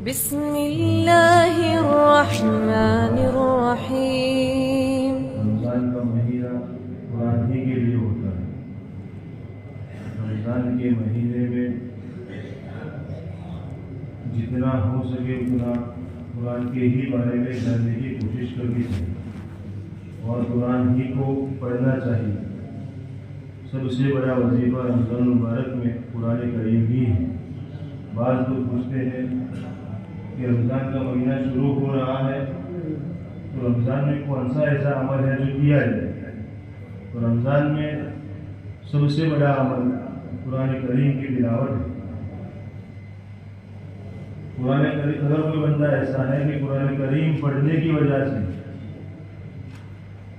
بسم اللہ الرحمن الرحیم۔ رمضان کا مہینہ قرآن ہی کے لیے ہوتا ہے۔ رمضان کے مہینے میں جتنا ہو سکے اتنا قرآن کے ہی بارے میں جاننے کی کوشش کرنی چاہیے اور قرآن ہی کو پڑھنا چاہیے۔ سب سے بڑا وظیفہ رمضان المبارک میں قرآن کریم ہی ہے۔ بعض لوگ پوچھتے ہیں کہ رمضان کا مہینہ شروع ہو رہا ہے تو رمضان میں کون سا ایسا عمل ہے جو کیا جائے؟ تو رمضان میں سب سے بڑا عمل قرآن کریم کی تلاوت ہے۔ قرآن کریم اگر کوئی بندہ ایسا ہے کہ قرآن کریم پڑھنے کی وجہ سے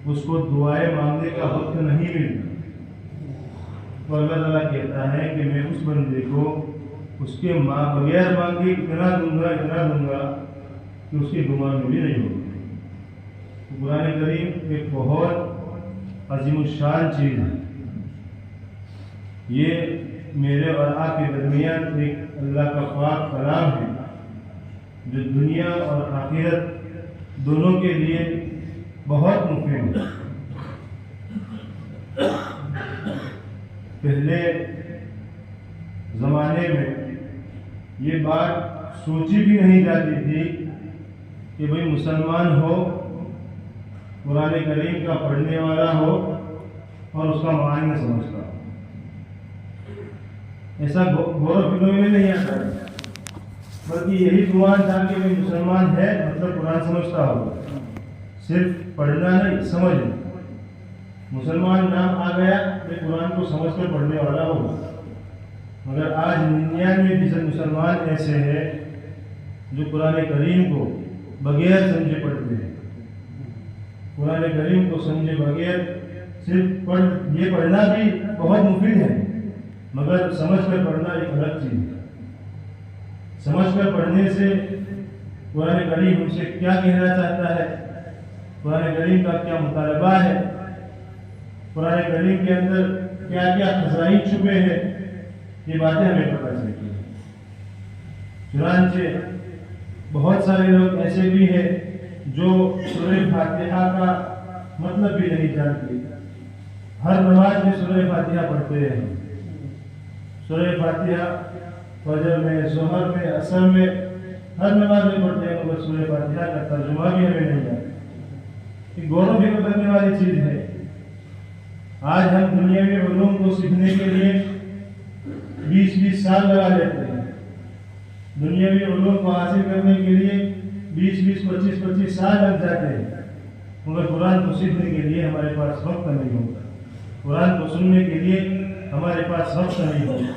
اس کو دعائیں مانگنے کا وقت نہیں ملتا تو اللہ تعالیٰ کہتا ہے کہ میں اس بندے کو اس کے بغیر مانگے اتنا دوں گا کہ اس کے گمان میں بھی نہیں ہوگی۔ قرآن کریم ایک بہت عظیم الشان چیز ہے۔ یہ میرے اور آپ کے درمیان ایک اللہ کا پاک کلام ہے جو دنیا اور آخرت دونوں کے لیے بہت مفید ہے۔ پہلے زمانے میں یہ بات سوچی بھی نہیں جاتی تھی کہ بھئی مسلمان ہو، قرآن کریم کا پڑھنے والا ہو اور اس کا معنی سمجھتا ہو۔ ایسا غور و فکر میں نہیں آتا بلکہ یہی گمان تھا کہ بھئی مسلمان ہے مطلب قرآن سمجھتا ہو، صرف پڑھنا نہیں سمجھنا۔ مسلمان نام آ گیا کہ قرآن کو سمجھ کر پڑھنے والا ہو، مگر آج 99% مسلمان ایسے ہیں جو قرآن کریم کو بغیر سمجھے پڑھتے ہیں۔ قرآن کریم کو سمجھے بغیر صرف یہ پڑھنا بھی بہت مفید ہے مگر سمجھ کر پڑھنا ایک الگ چیز ہے۔ سمجھ کر پڑھنے سے قرآن کریم ہم سے کیا کہنا چاہتا ہے، قرآن کریم کا کیا مطالبہ ہے، قرآن کریم کے اندر کیا کیا خزائن چھپے ہیں، یہ باتیں ہمیں پتہ چلتی ہیں۔ چنانچہ بہت سارے لوگ ایسے بھی ہیں جو سورہ فاتحہ کا مطلب بھی نہیں جانتے، ہر نماز میں سورہ فاتحہ پڑھتے ہیں۔ سورہ فاتحہ فجر میں، ظہر میں، عصر میں، ہر نماز میں پڑھتے ہیں مگر سورہ فاتحہ کا ترجمہ بھی ہمیں نہیں آتا۔ یہ غور و فکر کرنے والی چیز ہے۔ آج ہم دنیاوی علوم کو سیکھنے کے لیے 20 سال لگا لیتے ہیں، دنیاوی علوم کو حاصل کرنے کے لیے 25 سال لگ جاتے ہیں، مگر قرآن کو سیکھنے کے لیے ہمارے پاس وقت نہیں ہوتا، قرآن کو سننے کے لیے ہمارے پاس وقت نہیں ہوتا۔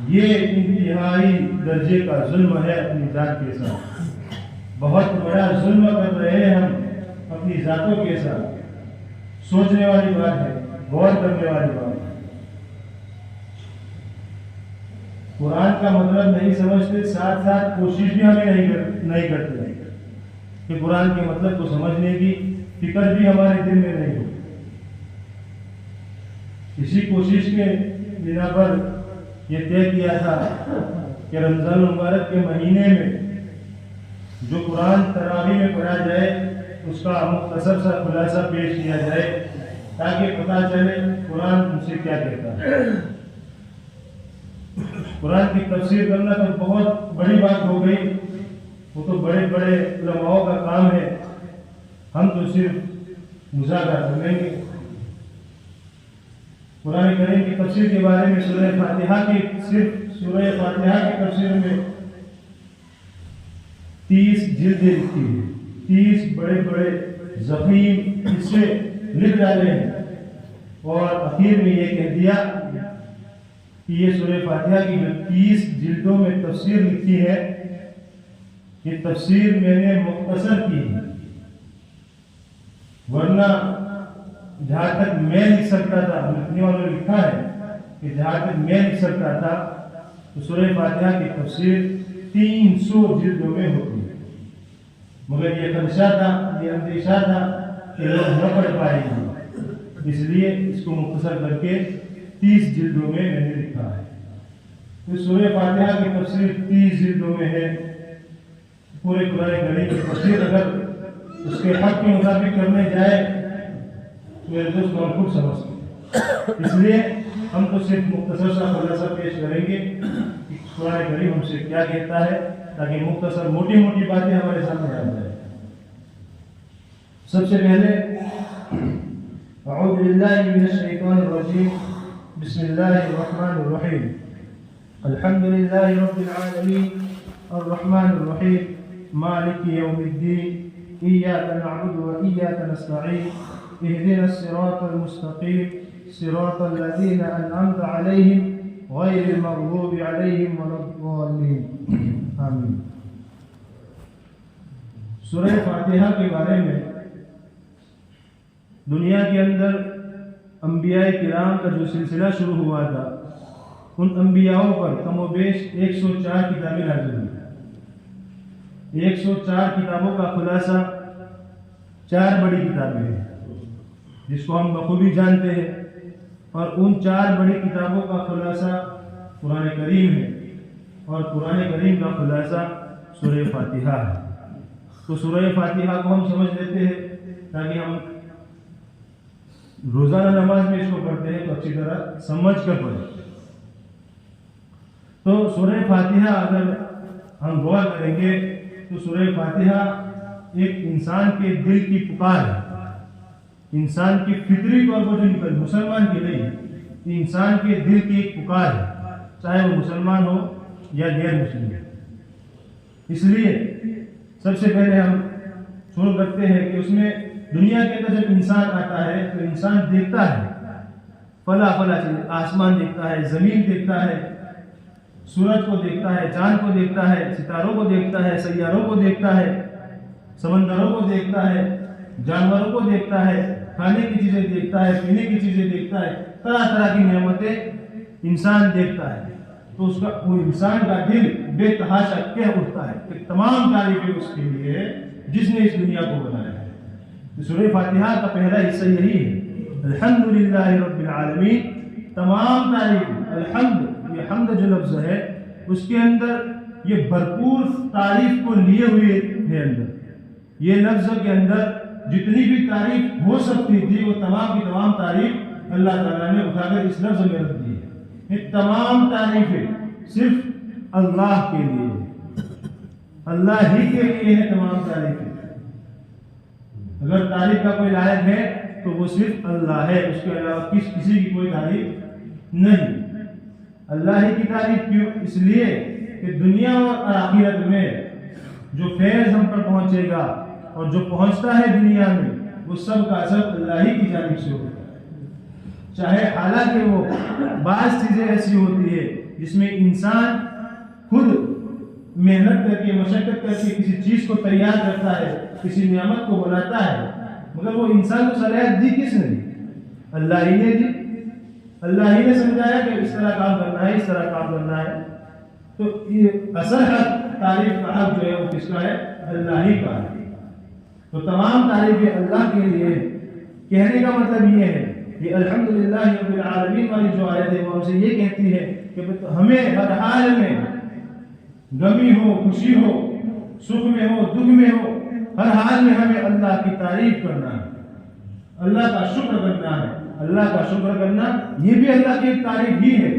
یہ انتہائی درجے کا ظلم ہے اپنی ذات کے ساتھ، بہت بڑا ظلم کر رہے ہیں ہم اپنی ذاتوں کے ساتھ۔ سوچنے والی بات ہے، غور کرنے والی بات ہے۔ قرآن کا مطلب نہیں سمجھتے، ساتھ ساتھ کوشش بھی ہمیں نہیں کرتے کہ قرآن کے مطلب کو سمجھنے کی فکر بھی ہمارے دل میں نہیں ہو۔ اسی کوشش کے بنا پر یہ طے کیا تھا کہ رمضان المبارک کے مہینے میں جو قرآن تراویح میں پڑھا جائے اس کا مختصر سا خلاصہ پیش کیا جائے تاکہ پتہ چلے قرآن ہم سے کیا کہتا ہے۔ قرآن کی تفسیر کرنا تو بہت بڑی بات ہو گئی، وہ تو بڑے بڑے علماء کا کام ہے، ہم تو صرف مذاکرہ کر لیں گے۔ قرآن کریم کی تفسیر کے بارے میں سورہ فاتحہ کی تفسیر میں 30 جلدیں لکھی ہیں، 30 بڑے بڑے ضخیم حصے لکھ ڈالے ہیں اور اخیر میں یہ کہہ دیا کہ یہ سورہ فاتحہ کی جو 30 جلدوں میں تفسیر لکھی ہے یہ تفسیر میں نے مختصر کی ہے، ورنہ جہاں تک میں لکھ سکتا تھا، لکھنے والوں نے لکھا ہے کہ جہاں تک میں لکھ سکتا تھا تو سورہ فاتحہ کی تفسیر 300 جلدوں میں ہوتی ہے، مگر یہ خدشہ تھا، یہ اندیشہ تھا کہ لوگ نہ پڑھ پائیں گے، اس لیے اس کو مختصر کر کے 30 جلدوں میں میں نے لکھا ہے۔ تو سورہ فاتحہ کی تفسیر 30 جلدوں میں ہے، پورے قرآن کریم کی تفسیر اگر اس کے حق کے مطابق کرنے جائے تو میرے دوست ہم خود سمجھتے ہیں. اس لیے ہم تو صرف مختصر سا خلاصہ پیش کریں گے کہ قرآن کریم ہم سے کیا کہتا ہے، تاکہ مختصر موٹی موٹی باتیں ہمارے سامنے آ جائیں. سب سے پہلے اعوذ باللہ من الشیطان الرجیم، بسم اللہ الرحمن الرحیم. الحمد للہ رب العالمین الرحمن الرحیم مالک یوم الدین ایاک نعبد و ایاک نستعین اهدنا الصراط المستقیم صراط الذین انعمت علیہم غیر المغضوب علیہم ولا الضالین. آمین. سورہ فاتحہ کے بارے میں دنیا کے اندر انبیاء کرام کا جو سلسلہ شروع ہوا تھا، ان انبیاءوں پر کم و بیش 104 کتابیں نازل ہوئی. 104 کتابوں کا خلاصہ 4 بڑی کتابیں ہیں جس کو ہم بخوبی جانتے ہیں، اور ان 4 بڑی کتابوں کا خلاصہ قرآن کریم ہے، اور قرآن کریم کا خلاصہ سورہ فاتحہ ہے. تو سورہ فاتحہ کو ہم سمجھ لیتے ہیں تاکہ ہم روزانہ نماز میں اس کو پڑھتے ہیں تو اچھی طرح سمجھ کر پڑھیں. تو سورہ فاتحہ اگر ہم غور کریں گے تو سورہ فاتحہ ایک انسان کے دل کی پکار ہے. انسان کی فطری طور پر جو نکل، مسلمان کی نہیں، انسان کے دل کی ایک پکار ہے، چاہے وہ مسلمان ہو یا غیر مسلم. اس لیے سب سے پہلے ہم شروع کرتے ہیں کہ اس میں دنیا کے اندر جب انسان آتا ہے تو انسان دیکھتا ہے فلا چیزیں، آسمان دیکھتا ہے، زمین دیکھتا ہے، سورج کو دیکھتا ہے، چاند کو دیکھتا ہے، ستاروں کو دیکھتا ہے، سیاروں کو دیکھتا ہے، سمندروں کو دیکھتا ہے، جانوروں کو دیکھتا ہے، کھانے کی چیزیں دیکھتا ہے، پینے کی چیزیں دیکھتا ہے، طرح طرح کی نعمتیں انسان دیکھتا ہے. تو اس کا وہ انسان کا دل بے تحاشا کہہ اٹھتا ہے کہ تمام تعریفیں اس کے لیے ہے جس نے اس دنیا کو بنایا ہے. سورہ فاتحہ کا پہلا حصہ یہی ہے، الحمدللہ رب العالمین. تمام تعریف، الحمد، یہ حمد جو لفظ ہے اس کے اندر یہ بھرپور تعریف کو لیے ہوئے ہے. اندر یہ لفظ کے اندر جتنی بھی تعریف ہو سکتی تھی وہ تمام کی تمام تعریف اللہ تعالیٰ نے اٹھا کر اس لفظ میں رکھ دی ہے. یہ تمام تعریفیں صرف اللہ کے لیے ہے، اللہ ہی کے لیے ہے تمام تعریفیں. اگر تعریف کا کوئی لائق ہے تو وہ صرف اللہ ہے، اس کے علاوہ کسی کی کوئی تعریف نہیں. اللہ ہی کی تعریف کیوں؟ اس لیے کہ دنیا اور آخرت میں جو فیض ہم پر پہنچے گا اور جو پہنچتا ہے دنیا میں وہ سب کا سب اللہ ہی کی جانب سے ہوتا ہے. چاہے حالانکہ وہ بعض چیزیں ایسی ہوتی ہے جس میں انسان خود محنت کر کے، مشقت کر کے کسی چیز کو تیار کرتا ہے، کسی نعمت کو بناتا ہے، مگر وہ انسان کو صلاحیت دی کس نے دی؟ اللہ ہی نے دی. اللہ ہی نے سمجھایا کہ اس طرح کام کرنا ہے، اس طرح کام کرنا ہے. تو یہ اصل حق، تعریف کا حق جو ہے وہ کس کا ہے؟ اللہ ہی کا ہے. تو تمام تعریفیں اللہ کے لیے. کہنے کا مطلب یہ ہے کہ الحمدللہ رب العالمین والی جو آیت ہے وہ ہم سے یہ کہتی ہے کہ ہمیں ہر حال میں، غمی ہو، خوشی ہو، سکھ میں ہو، دکھ میں ہو، ہر حال میں ہمیں اللہ کی تعریف کرنا ہے، اللہ کا شکر کرنا ہے. اللہ کا شکر کرنا یہ بھی اللہ کی ایک تعریف ہی ہے.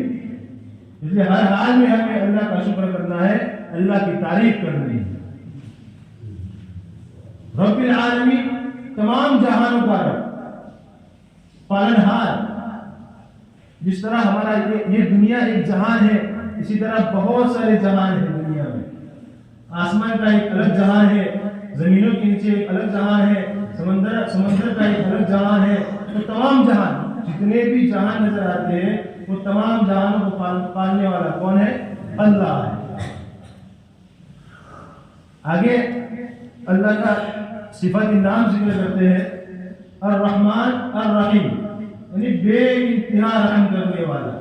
اس لیے ہر حال میں ہمیں اللہ کا شکر کرنا ہے، اللہ کی تعریف کرنی ہے. رب العالمین، تمام جہانوں کا رب، پالنہار. جس طرح ہمارا یہ دنیا ایک جہان ہے، اسی طرح بہت سارے جہان ہیں دنیا میں. آسمان کا ایک الگ جہان ہے، زمینوں کے نیچے ایک الگ جہان ہے، سمندر کا ایک الگ جہان ہے. تو تمام جہان، جتنے بھی جہان نظر آتے ہیں وہ تمام جہانوں کو پالنے والا کون ہے؟ اللہ ہے. آگے اللہ کا صفت نام ذکر کرتے ہیں، الرحمن الرحیم، یعنی بے انتہا رحم کرنے والا.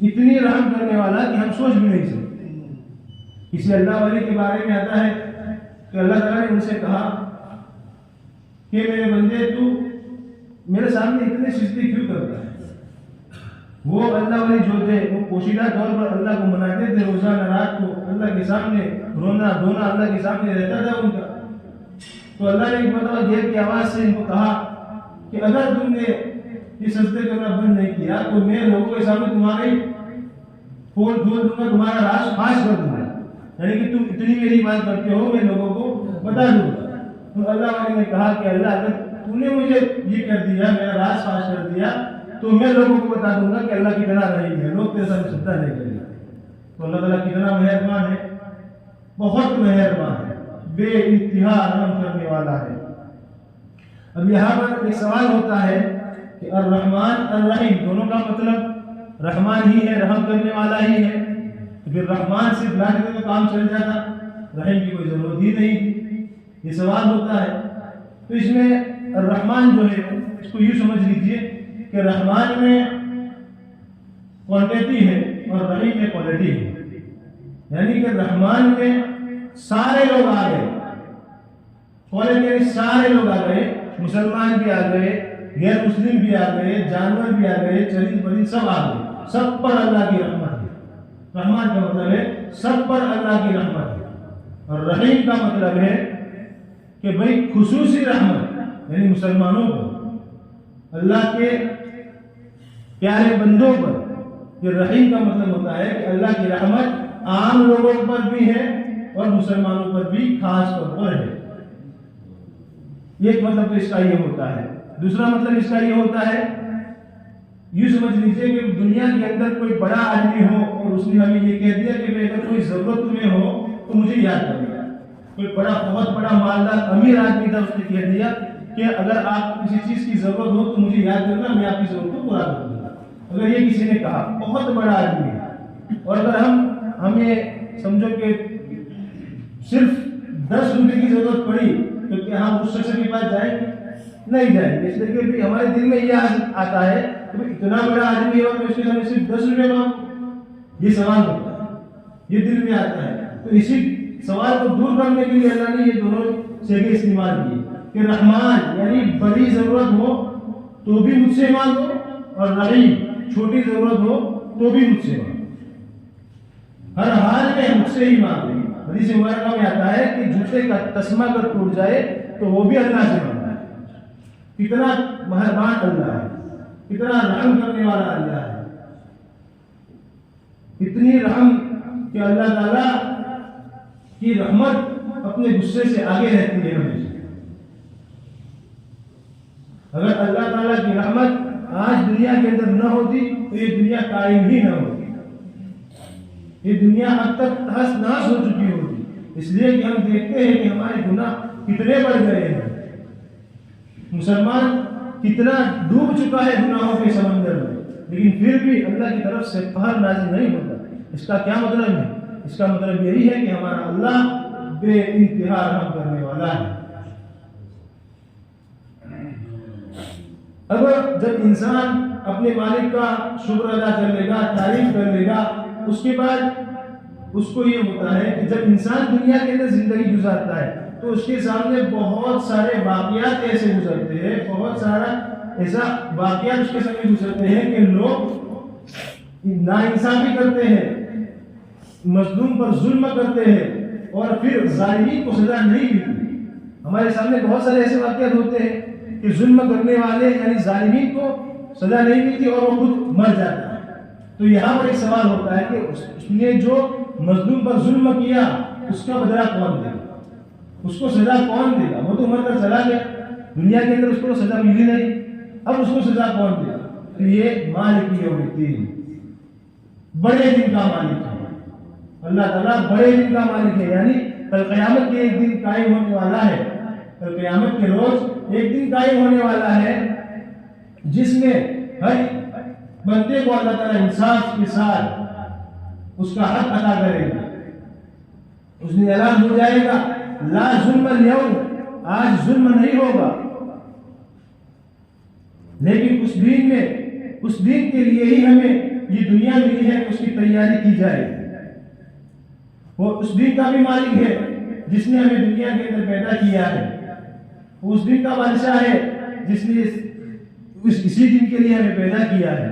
اتنی رحم کرنے والا کہ ہم سوچ بھی نہیں سکتے. کسی اللہ والے کے بارے میں آتا ہے کہ اللہ تعالیٰ نے ان سے کہا کہ میرے بندے تو میرے سامنے اتنے سجدے کیوں کرتا ہے؟ وہ اللہ والے جو تھے وہ پوشیدہ طور پر اللہ کو مناتے تھے، روزانہ رات کو اللہ کے سامنے رونا دھونا اللہ کے سامنے رہتا تھا ان کا. تو اللہ نے ایک مرتبہ گھیر کی آواز سے ان کو کہا کہ اگر تم نے یہ سجدے کرنا بند نہیں کیا تو میں لوگوں کے سامنے تمہاری پول کھول دوں گا, تمہارا راز فاش کر دوں گا. یعنی کہ تم اتنی میری بات کرتے ہو میں لوگوں کو بتا دوں گا. تو اللہ والے نے کہا کہ اللہ اگر تم نے مجھے یہ کر دیا, میرا راز فاش کر دیا, تو میں لوگوں کو بتا دوں گا کہ اللہ کتنا رحیم ہے, لوگ تیرے سامنے سجدہ نہیں کریں گے. تو اللہ تعالیٰ کتنا مہربان ہے, بہت مہربان ہے, بے انتہا رحم کرنے والا ہے. اب یہاں پر ایک سوال ہوتا ہے کہ الرحمن الرحیم دونوں کا مطلب رحمان ہی ہے, رحم کرنے والا ہی ہے. تو پھر رحمان صرف لا دیتے تو کام چل جاتا, رحیم کی کوئی ضرورت ہی نہیں تھی. یہ سوال ہوتا ہے. تو اس میں الرحمن جو ہے اس کو یوں سمجھ لیجئے کہ رحمان میں کوانٹیٹی ہے اور رحیم میں کوالٹی ہے. یعنی کہ رحمان میں سارے لوگ آ گئے, کوالٹی میں سارے لوگ آ گئے, مسلمان بھی آ گئے, غیر مسلم بھی آ گئے, جانور بھی آ گئے, چرند پرند سب آ گئے, سب پر اللہ کی رحمت ہے. رحمان کا مطلب ہے سب پر اللہ کی رحمت ہے. اور رحیم کا مطلب ہے کہ بھئی خصوصی رحمت یعنی مسلمانوں پر, اللہ کے پیارے بندوں پر. یہ رحیم کا مطلب ہوتا ہے کہ اللہ کی رحمت عام لوگوں پر بھی ہے اور مسلمانوں پر بھی خاص طور پر ہے. ایک مطلب تو اس کا یہ ہوتا ہے. دوسرا مطلب اس کا یہ ہوتا ہے, یوں سمجھ لیجئے کہ دنیا کے اندر کوئی بڑا آدمی ہو اور اس نے ہمیں یہ کہہ دیا کہ اگر کوئی ضرورت تمہیں ہو تو مجھے یاد کر لیا. کوئی بہت بڑا مالدار امیر آدمی تھا, اس نے کہہ دیا کہ اگر آپ کسی چیز کی ضرورت ہو تو مجھے یاد کرنا, میں آپ کی ضرورت کو پورا کر دوں گا. اگر یہ کسی نے کہا, بہت بڑا آدمی ہے, اور اگر ہمیں سمجھو کہ صرف 10 روپے کی ضرورت پڑی تو کیا ہم اس شخص کے پاس جائیں گے؟ نہیں جائیں گے. اس لیے کہ ہمارے دل میں یہ آتا ہے کہ اتنا بڑا آدمی ہے اور اس کے سامنے صرف 10 روپے مانگو, یہ سوال ہوتا ہے, یہ دل میں آتا ہے. تو اسی سوال کو دور کرنے کے لیے اللہ نے یہ دونوں صیغے استعمال کیے کہ رحمان یعنی بڑی ضرورت ہو تو بھی مجھ سے مانگو, اور رحیم چھوٹی ضرورت ہو تو بھی مجھ سے مانگو. ہر حال میں مجھ سے ہی مانگو. حدیث مبارکہ میں آتا ہے کہ جوتے کا تسمہ اگر ٹوٹ جائے تو وہ بھی اللہ سے مانگتا ہے. کتنا مہربان اللہ ہے, کتنا رحم کرنے والا اللہ ہے. اتنی رحم کہ اللہ تعالیٰ کی رحمت اپنے غصے سے آگے رہتی ہے ہمیشہ. اگر اللہ تعالیٰ کی رحمت آج دنیا کے اندر نہ ہوتی تو یہ دنیا قائم ہی نہ ہوتی. یہ دنیا اب تک تہس نہس ہو چکی ہوتی, اس لیے کہ ہم دیکھتے ہیں کہ ہمارے گناہ کتنے بڑھ گئے ہیں. مسلمان کتنا ڈوب چکا ہے گناہوں کے سمندر میں, لیکن پھر بھی اللہ کی طرف سے قہر نازل نہیں ہوتا. اس کا کیا مطلب ہے؟ اس کا مطلب یہی ہے کہ ہمارا اللہ بے انتہا رحم کرنے والا ہے. اب جب انسان اپنے مالک کا شکر ادا کر لے گا, تعریف کر لے گا, اس کے بعد اس کو یہ ہوتا ہے کہ جب انسان دنیا کے اندر زندگی گزارتا ہے تو اس کے سامنے بہت سارے واقعات ایسے گزرتے ہیں, بہت سارا ایسا واقعات اس کے سامنے گزرتے ہیں کہ لوگ ناانصافی کرتے ہیں, مظلوم پر ظلم کرتے ہیں اور پھر ظالمین کو سزا نہیں ملتی. ہمارے سامنے بہت سارے ایسے واقعات ہوتے ہیں کہ ظلم کرنے والے یعنی ظالمین کو سزا نہیں ملتی اور وہ خود مر جاتا ہے. تو یہاں پر ایک سوال ہوتا ہے کہ اس نے جو مظلوم پر ظلم کیا اس کا بدلہ کون دے گا, اس کو سزا کون دے گا؟ وہ تو مر کر چلا گیا, دنیا کے اندر اس کو سزا ملی نہیں, اب اس کو سزا کون دے گا؟ تو یہ مالک یوم الدین, بڑے دن کا مالک ہے. اللہ تعالیٰ بڑے دن کا مالک ہے, یعنی کل قیامت کے ایک دن قائم ہونے والا ہے. کل قیامت کے روز ایک دن قائم ہونے والا ہے جس میں ہر بندے کو اللہ تعالیٰ انصاف کے ساتھ اس کا حق ادا کرے گا. اس دن اعلان ہو جائے گا لا ظلم اليوم, آج ظلم نہیں ہوگا. لیکن اس دن کے لیے ہی ہمیں یہ دنیا ملی ہے, اس کی تیاری کی جائے. وہ اس دن کا بھی مالک ہے جس نے ہمیں دنیا کے اندر پیدا کیا ہے. وہ اس دن کا بادشاہ ہے جس نے اسی دن کے لیے ہمیں پیدا کیا ہے.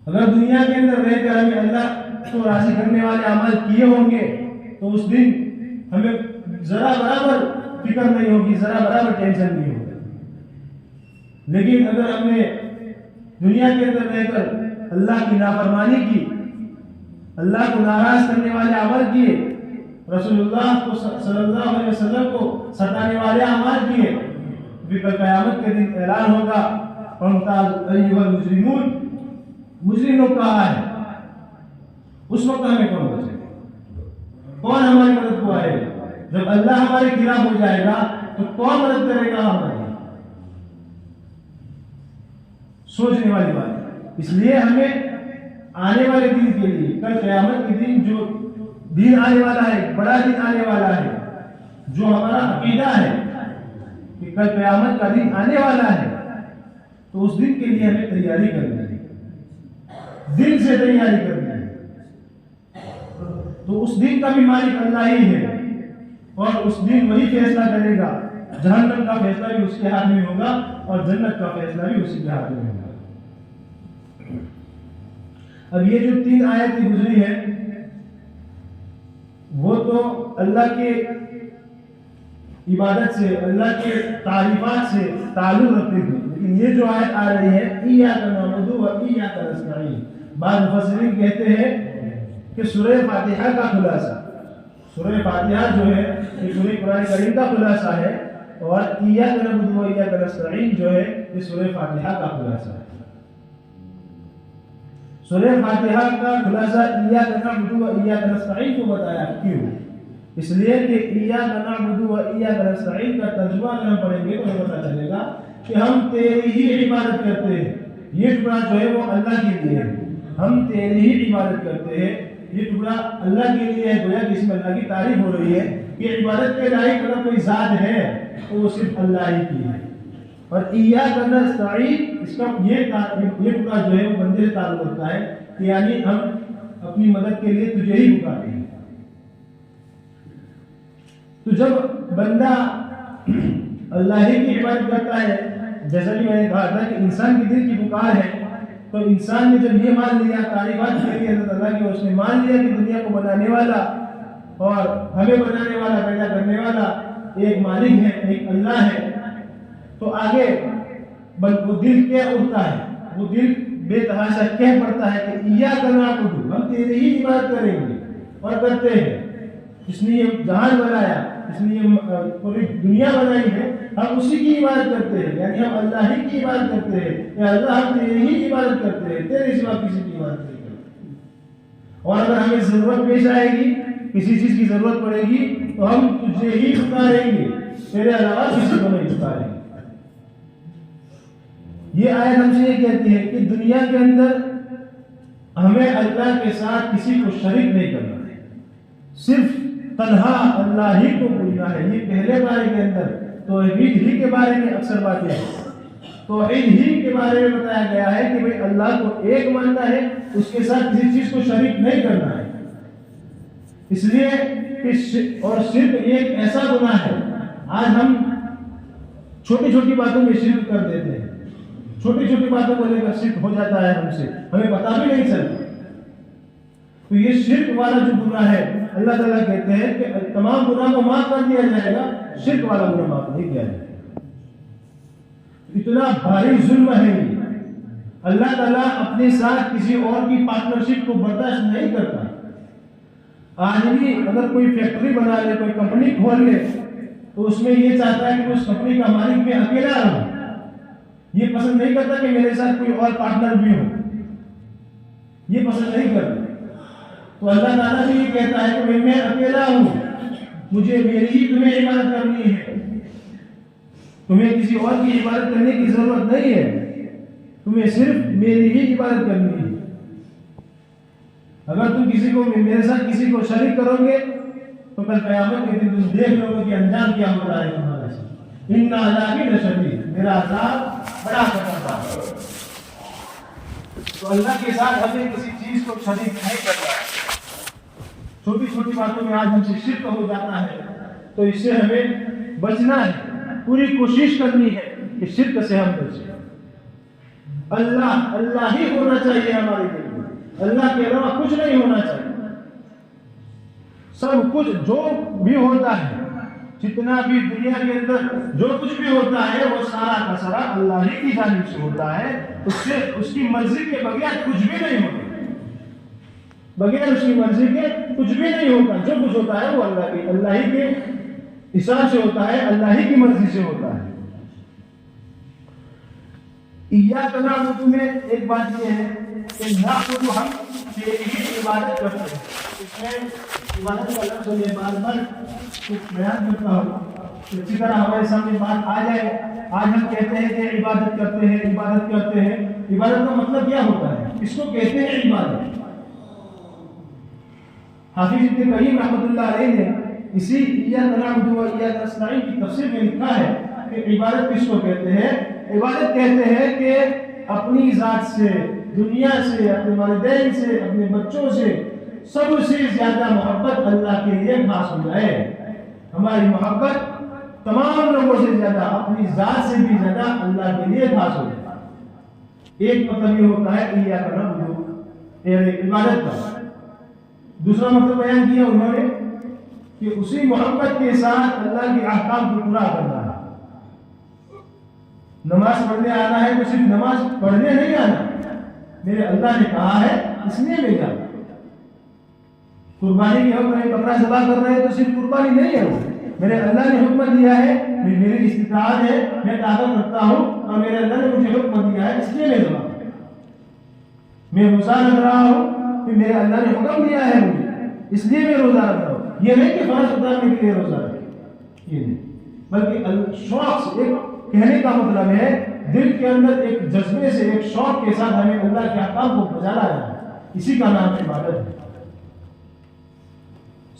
اگر دنیا کے اندر رہ کر ہمیں اللہ اس کو راضی کرنے والے عمل کیے ہوں گے تو اس دن ہمیں ذرا برابر فکر نہیں ہوگی، ذرا برابر ٹینشن نہیں ہوگا. لیکن اگر ہم نے دنیا کے اندر رہ کر اللہ کی نافرمانی کی، اللہ کو ناراض کرنے والے عمل کیے، رسول اللہ صلی اللہ علیہ وسلم کو ستانے والے اعمال کیے، پھر کل قیامت کے دن اعلان ہوگا فَامْتَازُوا أَيُّهَا الْمُجْرِمُونَ، مجرم لوگ کہاں ہے؟ اس وقت ہمیں کون بچے گا؟ کون ہماری مدد کو آئے گا؟ جب اللہ ہمارے خلاف ہو جائے گا تو کون مدد کرے گا ہماری؟ سوچنے والی بات ہے. اس لیے ہمیں آنے والے دن کے لیے، کل قیامت کے دن جو دن آنے والا ہے، بڑا دن آنے والا ہے، جو ہمارا عقیدہ ہے کہ کل قیامت کا دن آنے والا ہے، تو اس دن کے لیے ہمیں تیاری کرنی ہے، دل سے تیاری کرنی ہے. تو اس دن کا بھی مالک اللہ ہی ہے، اور اس دن وہی فیصلہ کرے گا. جہنم کا فیصلہ بھی اس کے ہاتھ میں ہوگا اور جنت کا فیصلہ بھی اسی کے ہاتھ میں ہوگا. اب یہ جو 3 آیتیں گزری ہیں وہ تو اللہ کے عبادت سے، اللہ کے تعریفات سے تعلق رکھتے تھے، لیکن یہ جو آیت آ رہی ہے ایاک نعبد و ایاک نستعین، بعض مفسرین کہتے ہیں کہ سورہ فاتحہ کا خلاصہ، سورہ فاتحہ جو ہے یہ پورے قرآن کریم کا خلاصہ ہے، اور ایاک نعبد و ایاک نستعین جو ہے یہ سورہ فاتحہ کا خلاصہ ہے. سورہ فاتحہ کا خلاصہ ایاک نعبد و ایاک نستعین کو بتایا. کیوں؟ اس لیے کہ ایاک نعبد و ایاک نستعین کا ترجمہ اگر ہم پڑھیں گے تو ہمیں پتہ چلے گا کہ ہم تیری ہی عبادت کرتے ہیں. یہ ٹکڑا جو ہے وہ اللہ کے لیے ہے، ہم تیری ہی عبادت کرتے ہیں. یہ ٹکڑا اللہ کے لیے ہے، گویا کہ اس میں اللہ کی تعریف ہو رہی ہے کہ عبادت کے لائق اگر کوئی ذات ہے تو وہ صرف اللہ ہی کی ہے. اور ایاک نستعین اس کا یہ ٹکڑا جو ہے وہ بندے سے تعلق رکھتا ہے کہ یعنی ہم اپنی مدد کے لیے تجھے ہی پکارتے ہیں. تو جب بندہ اللہ ہی کی عبادت کرتا ہے، جیسا کہ میں نے کہا تھا کہ انسان کے دل کی پکار ہے، تو انسان نے جب یہ مان لیا، تعریفات کے لیے حضرت اللہ کی، اس نے مان لیا کہ دنیا کو بنانے والا اور ہمیں بنانے والا، پیدا کرنے والا ایک مالک ہے، ایک اللہ ہے، تو آگے وہ دل کیا اٹھتا ہے، وہ دل بے تحاشا کہہ پڑتا ہے کہ ایاک نعبد، ہم تیری ہی عبادت کریں گے اور کرتے ہیں. جس نے یہ جہان بنایا، جس نے یہ پوری دنیا بنائی ہے، ہم اسی کی عبادت کرتے ہیں، یعنی ہم اللہ ہی کی عبادت کرتے ہیں. یا اللہ ہم تیری ہی عبادت کرتے ہیں، تیرے سوا کسی کی عبادت نہیں کرتے. اور اگر ہمیں ضرورت پیش آئے گی، کسی چیز کی ضرورت پڑے گی تو ہم تجھے ہی پکاریں گے، تیرے علاوہ کسی کو نہیں پکاریں گے. یہ آیت ہم سے یہ کہتی ہے کہ دنیا کے اندر ہمیں اللہ کے ساتھ کسی کو شریک نہیں کرنا ہے، صرف تنہا اللہ ہی کو پوجنا ہے. یہ پہلے بارے کے اندر توحید ہی کے بارے میں اکثر باتیں ہیں، توحید ہی کے بارے میں بتایا گیا ہے کہ بھئی اللہ کو ایک ماننا ہے، اس کے ساتھ کسی چیز کو شریک نہیں کرنا ہے. اس لیے اور شرک ایک ایسا گناہ ہے، آج ہم چھوٹی چھوٹی باتوں میں شرک کر دیتے ہیں، چھوٹی چھوٹی باتوں کو لے کر شرک ہو جاتا ہے ہم سے، ہمیں پتہ بھی نہیں چلتا. تو یہ شرک والا جو گناہ ہے، اللہ تعالیٰ کہتے ہیں کہ تمام گناہ کو معاف کر دیا جائے گا، شرک والا گناہ معاف نہیں کیا جائے گا. اتنا بھاری ظلم ہے یہ. اللہ تعالیٰ اپنے ساتھ کسی اور کی پارٹنرشپ کو برداشت نہیں کرتا. آدمی اگر کوئی فیکٹری بنا لے، کوئی کمپنی کھول لے، تو اس میں یہ چاہتا ہے کہ اس کمپنی کا مالک میں اکیلا رہوں. یہ پسند نہیں کرتا کہ میرے ساتھ کوئی اور پارٹنر بھی ہو، یہ پسند نہیں کرتا. تو اللہ تعالیٰ بھی یہ کہتا ہے کہ میں اکیلا ہوں، مجھے میری ہی تمہیں عبادت کرنی ہے، تمہیں کسی اور کی عبادت کرنے کی ضرورت نہیں ہے، تمہیں صرف میری ہی عبادت کرنی ہے. اگر تم کسی کو میرے ساتھ کسی کو شریک کرو گے تو کل قیامت کے دن تم دیکھ لو گے کہ انجام کیا ہو رہا ہے تمہارے ساتھ. ان عذابی لشدید، میرا عذاب بڑا خطرناک ہے. تو اللہ کے ساتھ ہمیں کسی چیز کو شریک نہیں کرنا ہے. چھوٹی چھوٹی باتوں میں آج ہم سے شرک ہو جاتا ہے، تو اس سے ہمیں بچنا ہے، پوری کوشش کرنی ہے کہ شرک سے ہم بچیں. اللہ ہی ہونا چاہیے ہمارے دل میں. اللہ کے علاوہ کچھ نہیں ہونا چاہیے. سب کچھ جو بھی ہوتا ہے، جتنا بھی دنیا کے اندر جو کچھ بھی ہوتا ہے، وہ سارا کا سارا اللہ ہی کی جانب سے ہوتا ہے. اس کی مرضی کے بغیر کچھ بھی نہیں ہوتا. بغیر اس کی مرضی کے کچھ بھی نہیں ہوتا. جو کچھ ہوتا ہے وہ اللہ ہی کے حساب سے ہوتا ہے، اللہ ہی کی مرضی سے ہوتا ہے. ایاک نعبد میں ایک بات یہ ہے کہ نعبد ہم تیری ہی عبادت کرتے ہیں. اس میں عبادت کا لفظ میں بار بار بیان کرتا ہوں. اسی طرح ہمارے سامنے بات آ جائے. آج ہم کہتے ہیں کہ عبادت کرتے ہیں، عبادت کرتے ہیں. عبادت کا مطلب کیا ہوتا ہے؟ اس کو کہتے ہیں عبادت. حافظ ابن قیم رحمۃ اللہ علیہ نے اسی ایاک نعبد و ایاک نستعین کی تفسیر میں لکھا ہے کہ عبادت کس کو کہتے ہیں؟ عبادت کہتے ہیں کہ اپنی ذات سے، دنیا سے، اپنے والدین سے، اپنے بچوں سے سب سے زیادہ محبت اللہ کے لیے خاص ہو جائے. ہماری محبت تمام لوگوں سے زیادہ، اپنی ذات سے بھی زیادہ اللہ کے لیے خاص ہو جائے. ایک مطلب یہ ہوتا ہے ایاک نعبد عبادت کا. دوسرا مطلب بیان کیا انہوں نے کہ اسی محبت کے ساتھ اللہ کے احکام کو پورا کرنا ہے. نماز پڑھنے آنا ہے تو صرف نماز پڑھنے نہیں آنا، میرے اللہ نے کہا ہے اس لیے میں جانا. قربانی کے حکم میں بکرا ذبح کر رہے ہیں تو صرف قربانی نہیں ہے، میرے اللہ نے حکم دیا ہے، میری استطاعت ہے، میں طاقت رکھتا ہوں اور میرے اللہ نے مجھے حکم دیا ہے اس لیے میں ذبح کرتا ہوں. میں روزہ رکھ رہا ہوں کہ میرے اللہ نے حکم دیا ہے مجھے اس لیے میں روزہ رکھ رہا ہوں. یہ نہیں کہ فرض اتارنے کے لیے روزہ رکھے، یہ نہیں، بلکہ شوق سے. ایک کہنے کا مطلب ہے دل کے اندر ایک جذبے سے، ایک شوق کے ساتھ ہمیں اللہ کے احکام کو بجانا ہے. اسی کا نام عبادت ہے.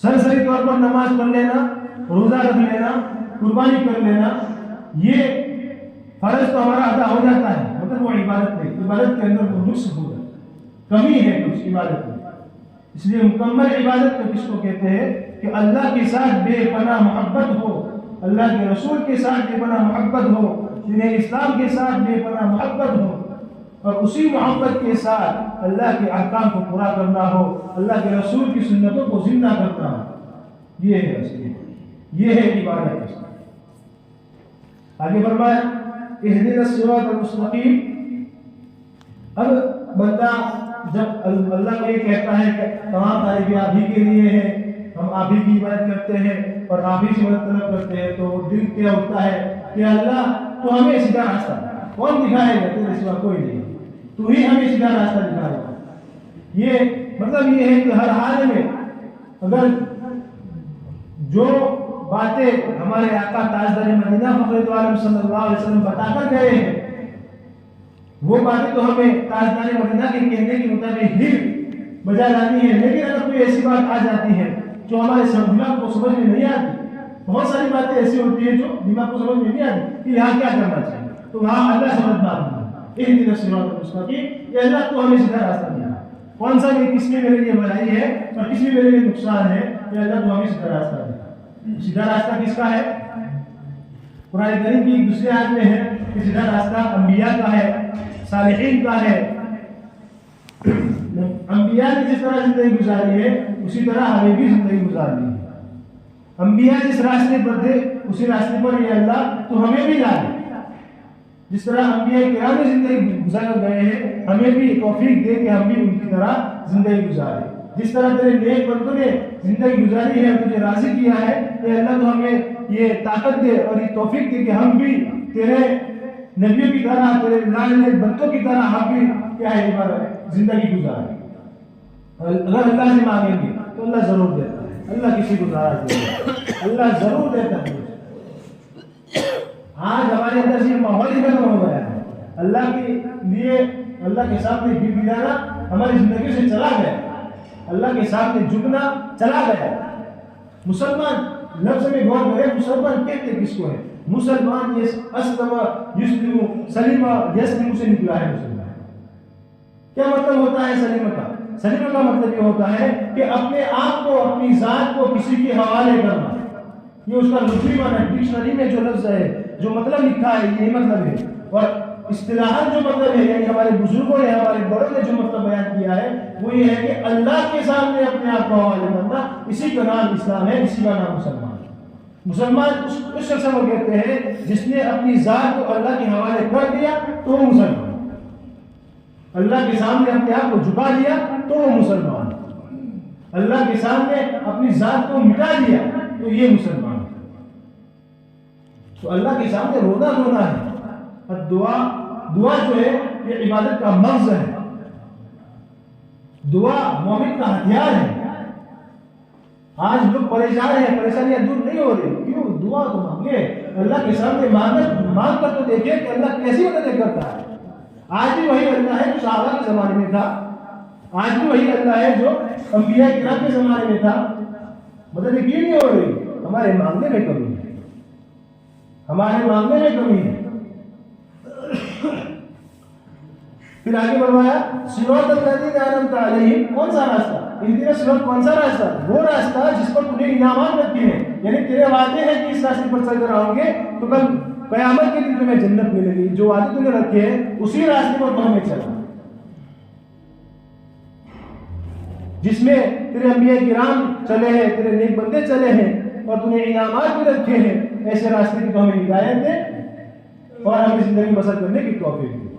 سرسری طور پر نماز پڑھ لینا، روزہ رکھ لینا، قربانی کر لینا، یہ فرض تو ہمارا ادا ہو جاتا ہے، مطلب وہ عبادت نہیں. عبادت کے اندر وہ نقص ہوگا، کمی ہے کچھ عبادت میں. اس لیے مکمل عبادت کو کس کو کہتے ہیں کہ اللہ کے ساتھ بے پناہ محبت ہو، اللہ کے رسول کے ساتھ بے پناہ محبت ہو، دین اسلام کے ساتھ بے پناہ محبت ہو، اور اسی محبت کے ساتھ اللہ کے احکام کو پورا کرنا ہو، اللہ کے رسول کی سنتوں کو زندہ کرنا ہو. یہ ہے اصلی، یہ ہے عبادت. آگے فرمایا اہدنا الصراط المستقیم. اب بندہ جب اللہ کو یہ کہتا ہے کہ تمام تعریفیں آپ ہی کے لیے ہیں، ہم آپ ہی کی عبادت کرتے ہیں اور آپ ہی سے مدد طلب کرتے ہیں، تو دل کیا ہوتا ہے کہ اللہ تو ہمیں سیدھا راستہ کون دکھائے گا؟ تیرے سوا کوئی نہیں، تو ہی ہمیں سیدھا راستہ دکھائے گا. یہ مطلب یہ ہے کہ ہر حال میں اگر جو باتیں ہمارے آقا تاجدار مدینہ فخر عالم صلی اللہ علیہ وسلم بتا کر گئے ہیں، وہ باتیں تو ہمیں تاجدار مدینہ کے کہنے کے مطابق ہی بجا جاتی ہیں. لیکن اگر کوئی ایسی بات آ جاتی ہے جو ہمارے دماغ کو سمجھ میں نہیں آتی، بہت ساری باتیں ایسی ہوتی ہیں جو دماغ کو سمجھ میں نہیں آتی کہ یہاں کیا کرنا چاہیے، تو وہاں اللہ سمجھ پاتا ہے اہدنا الصراط المستقیم کہ اللہ تو ہمیں سیدھا راستہ دیا. کون سا یہ کس میں میرے لیے بھلائی ہے اور کس میں میرے لیے نقصان ہے کہ اللہ تو ہمیں سیدھا راستہ دیا. سیدھا راستہ کس کا ہے؟ قرآن کریم کی دوسرے آیت میں ہے کہ سیدھا راستہ انبیاء کا ہے، صالحین کا ہے. انبیاء نے جس طرح زندگی گزاری ہے اسی طرح ہمیں بھی زندگی گزارنی ہے. انبیاء جس راستے پر تھے اسی راستے پر یہ اللہ تو ہمیں بھی لائے. جس طرح انبیاء کرام نے زندگی گزار گئے ہیں، ہمیں بھی توفیق دے کہ ہم بھی ان کی طرح زندگی گزارے. جس طرح تیرے نیک بندوں نے زندگی گزاری ہے، تجھے راضی کیا ہے، کہ اللہ تو ہمیں یہ طاقت دے اور یہ توفیق دے کہ ہم بھی تیرے نبیوں کی طرح، تیرے لائق بندوں کی طرح ہم بھی کیا ہے زندگی گزارے. اگر اللہ سے مانگیں گے تو اللہ ضرور دیتا ہے. اللہ کسی کو ناراض نہیں ہے، اللہ ضرور دیتا ہے. آج ہمارے اندر یہ ماحول ہی ختم ہو گیا ہے. اللہ کے لیے اللہ کے سامنے گر گرانا ہماری زندگی سے چلا گیا. اللہ کے سامنے جھکنا چلا گیا. مسلمان لفظ میں غور کریں، مسلمان کہتے کس کو ہے؟ مسلمان یہ اسلم یسلم سلیم یسلم سے نکلا ہے. مسلمان کیا مطلب ہوتا ہے سلیم کا؟ سلیم کا مطلب یہ ہوتا ہے کہ اپنے آپ کو، اپنی ذات کو کسی کے حوالے کرنا. یہ اس کا لفظی معنی ہے. ڈکشنری میں جو لفظ ہے، جو مطلب لکھا ہے، یہی مطلب ہے. اور اصطلاحاً جو مطلب ہے یعنی ہمارے بزرگوں نے ہمارے بڑوں نے جو مطلب بیان کیا ہے وہ یہ ہے کہ اللہ کے سامنے اپنے آپ کو حوالے کرنا، اسی کا نام اسلام ہے، اسی کا نام مسلمان۔ مسلمان اس شخص کو کہتے ہیں جس نے اپنی ذات کو اللہ کے حوالے کر دیا تو وہ مسلمان، اللہ کے سامنے اپنے آپ کو جھکا دیا تو وہ مسلمان، اللہ کے سامنے اپنی ذات کو مٹا دیا تو یہ مسلمان۔ تو اللہ کے سامنے رونا رونا ہے، اور دعا جو ہے یہ عبادت کا مغز ہے، دعا مومن کا ہتھیار ہے۔ آج لوگ پریشان ہیں، پریشانیاں دور نہیں ہو رہی، کیوں؟ دعا تو مانگے، اللہ کے سامنے مانگ کر تو دیکھیں کہ اللہ کیسی مدد کرتا ہے۔ آج بھی وہی اللہ ہے جو صحابہ کے زمانے میں تھا، آج بھی وہی اللہ ہے جو انبیاء کرام کے زمانے میں تھا۔ مدد کیوں نہیں ہو رہی؟ ہمارے مانگنے میں کمی ہے، ہمارے مانگنے میں کمی ہے۔ پھر آگے بڑھوایا صراط الذین انعمت علیہم، کون سا راستہ؟ اہدنا الصراط، کون سا راستہ؟ وہ راستہ جس پر تمہیں انعامات رکھے ہیں، یعنی تیرے وعدے ہیں کہ اس راستے پر چل کر آؤ گے تو کل قیامت کے دن تمہیں جنت ملے گی۔ جو وعدے تم نے رکھے ہیں اسی راستے پر تو ہمیں چلا، جس میں تیرے انبیاء کرام چلے ہیں، تیرے نیک بندے چلے ہیں، اور تم نے انعامات بھی رکھے ہیں، ایسے راستے کی تو ہمیں ہدایت دے اور ہمیں زندگی بسر کرنے کی توفیق دے۔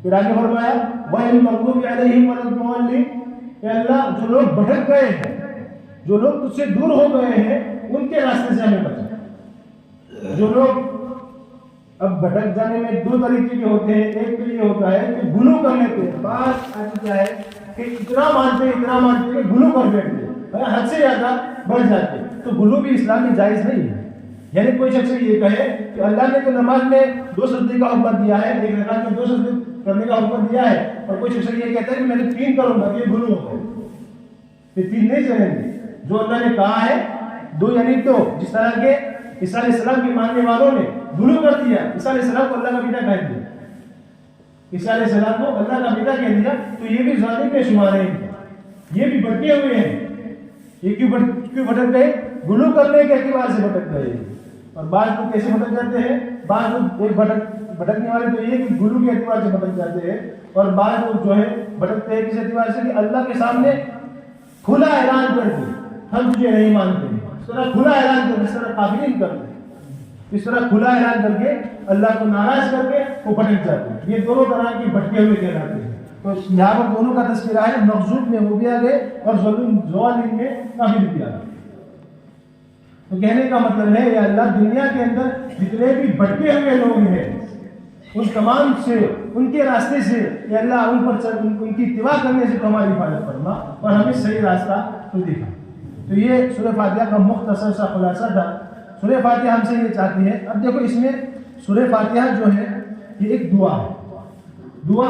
پھر آگے فرمایا وَإِلْ مَغْضُوبِ عَلَيْهِمْ وَلَا الضَّالِّينَ، کہ اللہ جو لوگ بھٹک گئے ہیں، جو لوگ تجھ سے دور ہو گئے ہیں، ان کے راستے سے ہمیں بچا۔ جو لوگ اب بھٹک جانے میں دو طریقے کے ہوتے ہیں، ایک تو یہ ہوتا ہے کہ گنو کر لیتے ہیں، بات آج کیا ہے کہ اتنا مانتے کہ گنو کر بیٹھتے، حد سے زیادہ بڑھ جاتے، تو گنو بھی اسلام میں جائز نہیں ہے۔ یعنی کوئی شخص یہ کہے کہ اللہ نے تو نماز میں 2 سجدے کا حکم دیا ہے، ایک رکعت میں 2 سجدے کرنے کا حکم دیا ہے، اور کوئی شخص یہ کہتا ہے کہ میں نے 3 کروں گا، یہ گنو ہو گئے، یہ 3 نہیں چلیں گے۔ جو اللہ نے کہا ہے 2 یعنی 2، جس طرح کے عیسیٰ علیہ السلام کے ماننے والوں نے گنو کر دیا، عیسیٰ علیہ السلام کو اللہ کا بیٹا کہہ دیا، عیسیٰ علیہ السلام کو اللہ کا بیٹا کہہ دیا، تو یہ بھی ظالم میں شمار ہے، یہ بھی بھٹکے ہوئے ہیں۔ یہ کیوں بھٹک گئے؟ گنو کرنے کے اعتبار سے بھٹک گئے۔ اور بعض لوگ کیسے بھٹک جاتے ہیں؟ بعض لوگ ایک بھٹکنے والے تو یہ کہ گنو کے اعتبار سے بھٹک جاتے ہیں، اور بعض لوگ جو ہے بھٹکتے ہیں کس اعتبار سے کہ اللہ کے سامنے کھلا اعلان کر کے ہم تجھے نہیں مانتے، اس طرح کھلا اعلان کر کے، اس طرح قابلین کرتے ہیں، اس طرح کھلا اعلان کر کے اللہ کو ناراض کر کے وہ بھٹک جاتے ہیں۔ یہ دونوں طرح کے بھٹکے ہوئے کہلاتے ہیں۔ تو یہاں پر دونوں کا تذکرہ ہے، مغضوب میں ہو گیا گئے اور ضالین میں قابل کیا گیا۔ تو کہنے کا مطلب ہے یا اللہ دنیا کے اندر جتنے بھی بھٹکے ہوئے لوگ ہیں ان تمام سے، ان کے راستے سے یا اللہ ان پر ان کی اتباع کرنے سے ہماری حفاظت فرما اور ہمیں صحیح راستہ تو دکھا۔ تو یہ سورہ فاتحہ کا مختصر سا خلاصہ تھا۔ سورہ فاتحہ ہم سے یہ چاہتی ہے، اب دیکھو اس میں سورہ فاتحہ جو ہے یہ ایک دعا ہے، دعا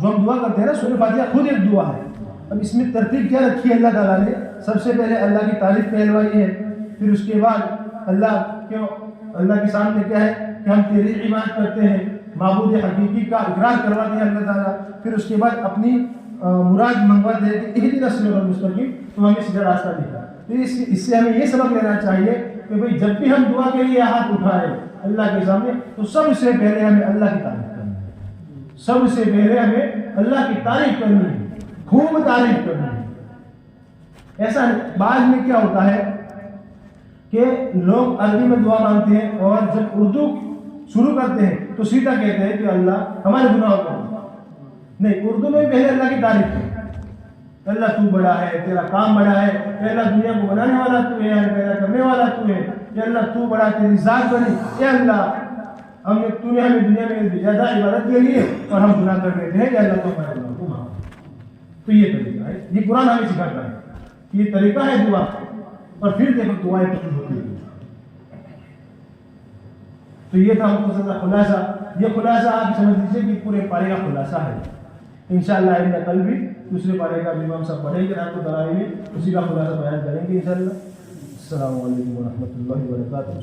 جو ہم دعا کرتے ہیں نا، سورہ فاتحہ خود ایک دعا ہے۔ اب اس میں ترتیب کیا رکھی ہے اللہ تعالیٰ نے؟ سب سے پہلے اللہ کی تعریف کہلوائی ہے، پھر اس کے بعد اللہ کے سامنے کیا ہے کہ ہم تیری عبادت کرتے ہیں، معبود حقیقی کا اقرار کرواتے ہیں اللہ تعالیٰ، پھر اس کے بعد اپنی مراد منگواتے ہیں کہ اہدنا الصراط المستقیم، تو ہمیں سیدھا راستہ دکھا۔ تو اس سے ہمیں یہ سبق لینا چاہیے کہ بھئی جب بھی ہم دعا کے لیے ہاتھ اٹھائیں اللہ کے سامنے تو سب سے پہلے ہمیں اللہ کی تعریف کرنی ہے، سب سے پہلے ہمیں اللہ کی تعریف کرنی ہے، خوب تعریف کرنی ہے۔ ایسا بعض میں کیا ہوتا ہے کہ لوگ عربی میں دعا مانگتے ہیں اور جب اردو شروع کرتے ہیں تو سیدھا کہتے ہیں کہ اللہ ہمارے گناہوں کو نہیں، اردو میں پہلے اللہ کی تعریف کریں، اللہ تو بڑا ہے، تیرا کام بڑا ہے، اے اللہ دنیا کو بنانے والا تو ہے، پیدا کرنے والا تو ہے، اے اللہ تو بڑا، تیری ذات بڑی، اے اللہ تو نے ہمیں دنیا میں زیادہ عبادت کے لیے اور ہم گناہ کر بیٹھے ہیں، اے اللہ تو ہمارے گناہوں کو معاف۔ تو یہ طریقہ ہے، یہ قرآن ہمیں سکھاتا ہے، یہ طریقہ ہے دعا، اور پھر دیکھو دعائیں قبول ہوتی ہیں۔ تو یہ تھا مختصر خلاصہ، یہ خلاصہ آپ سمجھ لیجیے کہ پورے پارے کا خلاصہ ہے۔ انشاءاللہ آئندہ کل بھی دوسرے پارے کا جو ہم سب پڑھیں گے رات کو تراویح میں اسی کا خلاصہ بیان کریں گے انشاءاللہ۔ السلام علیکم ورحمۃ اللہ وبرکاتہ۔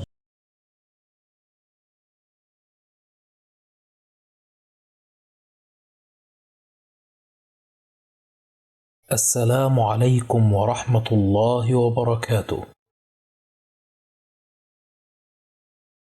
السلام علیکم ورحمۃ اللہ وبرکاتہ۔